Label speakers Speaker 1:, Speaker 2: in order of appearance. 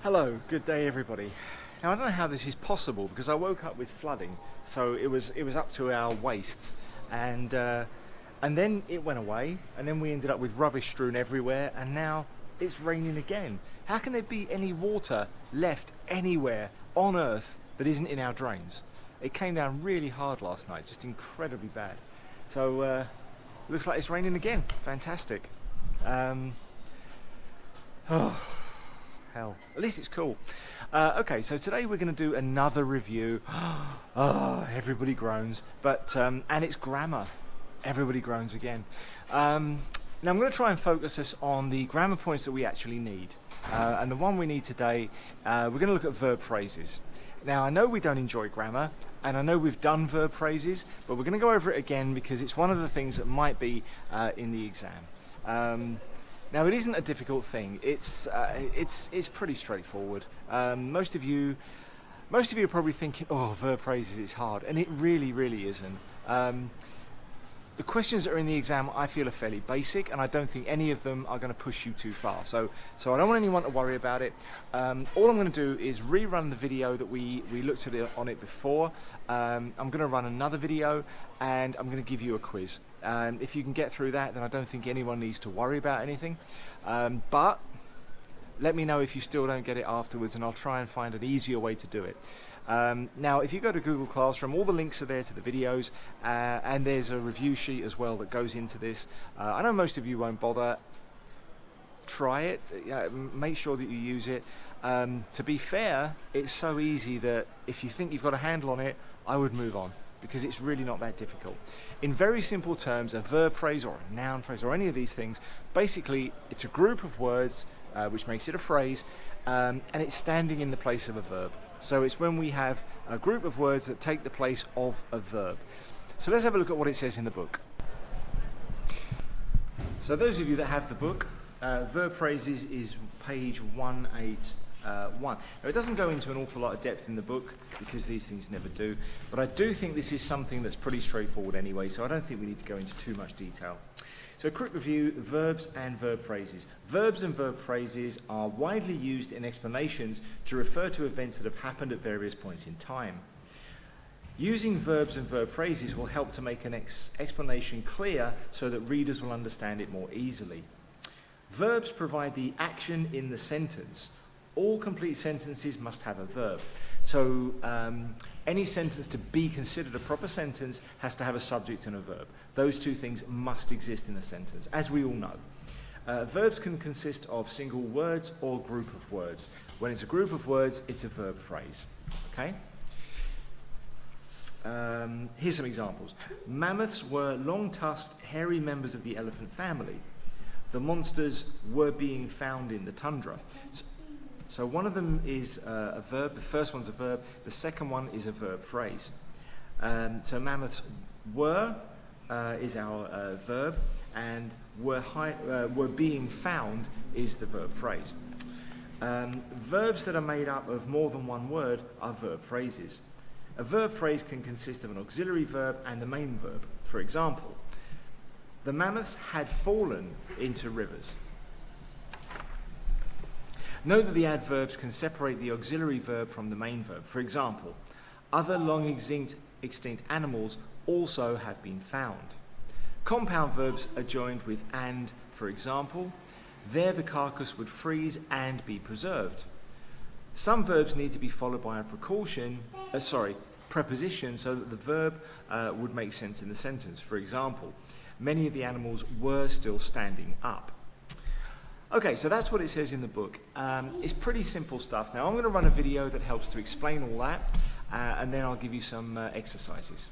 Speaker 1: Hello, good day everybody. Now I don't know how this is possible because I woke up with flooding, so it was up to our waists, and then it went away, and then we ended up with rubbish strewn everywhere, and now it's raining again. How can there be any water left anywhere on Earth that isn't in our drains? It came down really hard last night, just incredibly bad. So looks like it's raining again. Fantastic. Oh. Hell, at least it's cool. Okay, so today we're going to do another review. Oh, everybody groans, but and it's grammar. Everybody groans again. Now I'm going to try and focus us on the grammar points that we actually need, and the one we need today, we're going to look at verb phrases. Now I know we don't enjoy grammar, and I know we've done verb phrases, but we're going to go over it again because it's one of the things that might be in the exam. Now it isn't a difficult thing. It's pretty straightforward. Most of you are probably thinking, "Oh, verb phrases, it's hard," and it really isn't. The questions that are in the exam, I feel, are fairly basic, and I don't think any of them are going to push you too far. So I don't want anyone to worry about it. All I'm going to do is rerun the video that we looked at on it before. I'm going to run another video, and I'm going to give you a quiz. If you can get through that, then I don't think anyone needs to worry about anything. But let me know if you still don't get it afterwards, and I'll try and find an easier way to do it. Now, if you go to Google Classroom, all the links are there to the videos, and there's a review sheet as well that goes into this. I know most of you won't bother. Try it. Make sure that you use it. To be fair, it's so easy that if you think you've got a handle on it, I would move on, because it's really not that difficult. In very simple terms, a verb phrase or a noun phrase or any of these things, basically it's a group of words which makes it a phrase, and it's standing in the place of a verb. So it's when we have a group of words that take the place of a verb. So let's have a look at what it says in the book. So those of you that have the book, verb phrases is page 181. Now it doesn't go into an awful lot of depth in the book because these things never do, but I do think this is something that's pretty straightforward anyway, so I don't think we need to go into too much detail. So a quick review: verbs and verb phrases. Verbs and verb phrases are widely used in explanations to refer to events that have happened at various points in time. Using verbs and verb phrases will help to make an explanation clear so that readers will understand it more easily. Verbs provide the action in the sentence. All complete sentences must have a verb. So any sentence to be considered a proper sentence has to have a subject and a verb. Those two things must exist in a sentence, as we all know. Verbs can consist of single words or group of words. When it's a group of words, it's a verb phrase. Okay? Here's some examples. Mammoths were long-tusked, hairy members of the elephant family. The monsters were being found in the tundra. So one of them is a verb. The first one's a verb. The second one is a verb phrase. So mammoths were is our verb, and were being found is the verb phrase. Verbs that are made up of more than one word are verb phrases. A verb phrase can consist of an auxiliary verb and the main verb. For example, the mammoths had fallen into rivers. Note that the adverbs can separate the auxiliary verb from the main verb. For example, other long extinct animals also have been found. Compound verbs are joined with and. For example, there the carcass would freeze and be preserved. Some verbs need to be followed by a preposition so that the verb would make sense in the sentence. For example, many of the animals were still standing up. Okay, so that's what it says in the book. It's pretty simple stuff. Now I'm going to run a video that helps to explain all that, and then I'll give you some exercises.